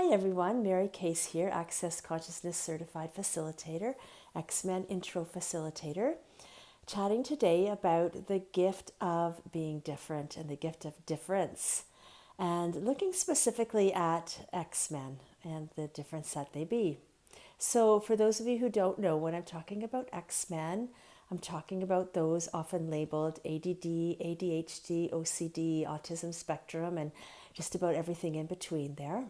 Hi everyone, Mary Case here, Access Consciousness Certified Facilitator, X-Men Intro Facilitator, chatting today about the gift of being different and the gift of difference, and looking specifically at X-Men and the difference that they be. So for those of you who don't know, when I'm talking about X-Men, I'm talking about those often labeled ADD, ADHD, OCD, autism spectrum, and just about everything in between there.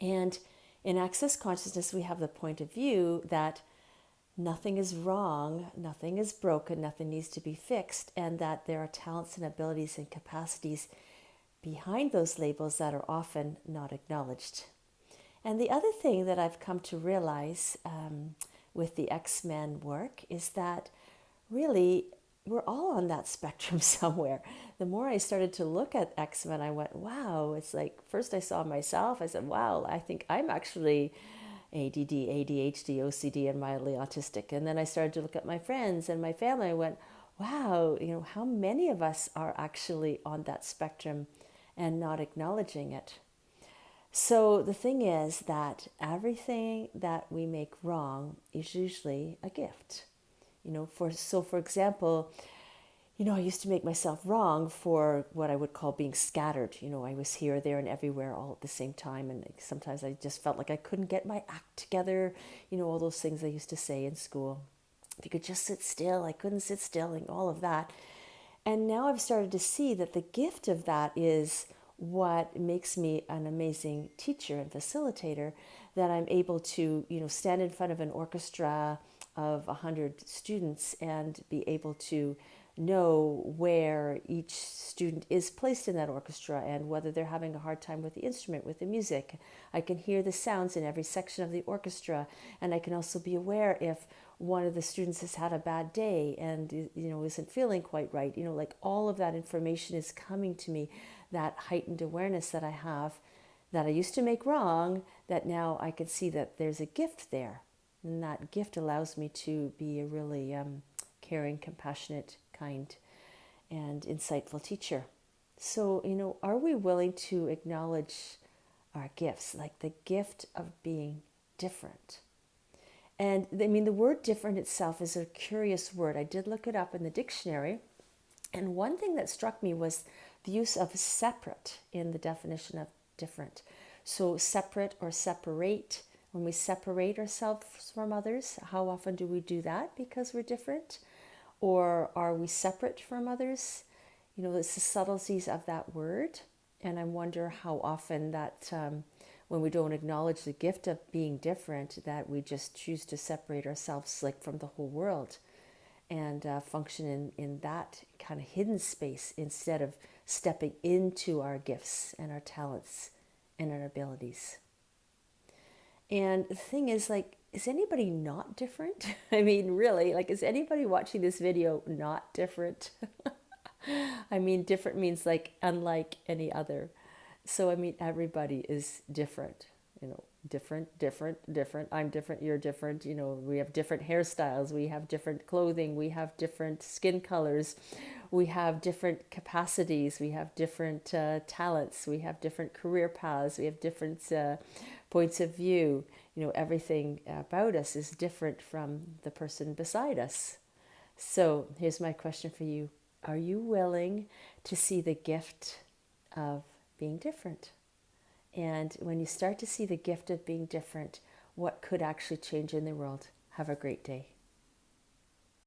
And in Access Consciousness, we have the point of view that nothing is wrong, nothing is broken, nothing needs to be fixed, and that there are talents and abilities and capacities behind those labels that are often not acknowledged. And the other thing that I've come to realize with the X-Men work is that really we're all on that spectrum somewhere. The more I started to look at X-Men, I went, wow, it's like, first I saw myself, I said, wow, I think I'm actually ADD, ADHD, OCD, and mildly autistic. And then I started to look at my friends and my family. I went, wow, how many of us are actually on that spectrum and not acknowledging it? So the thing is that everything that we make wrong is usually a gift. For example, I used to make myself wrong for what I would call being scattered. I was here, there, and everywhere all at the same time. And sometimes I just felt like I couldn't get my act together. All those things I used to say in school. If you could just sit still, I couldn't sit still, and all of that. And now I've started to see that the gift of that is what makes me an amazing teacher and facilitator, that I'm able to, stand in front of an orchestra of 100 students and be able to know where each student is placed in that orchestra and whether they're having a hard time with the instrument, with the music. I can hear the sounds in every section of the orchestra, and I can also be aware if one of the students has had a bad day and isn't feeling quite right. Like all of that information is coming to me, that heightened awareness that I have, that I used to make wrong, that now I can see that there's a gift there. And that gift allows me to be a really caring, compassionate, kind, and insightful teacher. So, are we willing to acknowledge our gifts, like the gift of being different? And I mean, the word different itself is a curious word. I did look it up in the dictionary. And one thing that struck me was the use of separate in the definition of different. So, separate or separate. When we separate ourselves from others, how often do we do that because we're different? Or are we separate from others? It's the subtleties of that word. And I wonder how often that when we don't acknowledge the gift of being different, that we just choose to separate ourselves like from the whole world and function in that kind of hidden space instead of stepping into our gifts and our talents and our abilities. And the thing is, like, is anybody not different? I mean, really, like, is anybody watching this video not different? I mean, different means like unlike any other. So, I mean, everybody is different, different, different, different. I'm different, you're different. We have different hairstyles, we have different clothing, we have different skin colors, we have different capacities, we have different talents, we have different career paths, we have different points of view. Everything about us is different from the person beside us. So here's my question for you. Are you willing to see the gift of being different? And when you start to see the gift of being different, what could actually change in the world? Have a great day.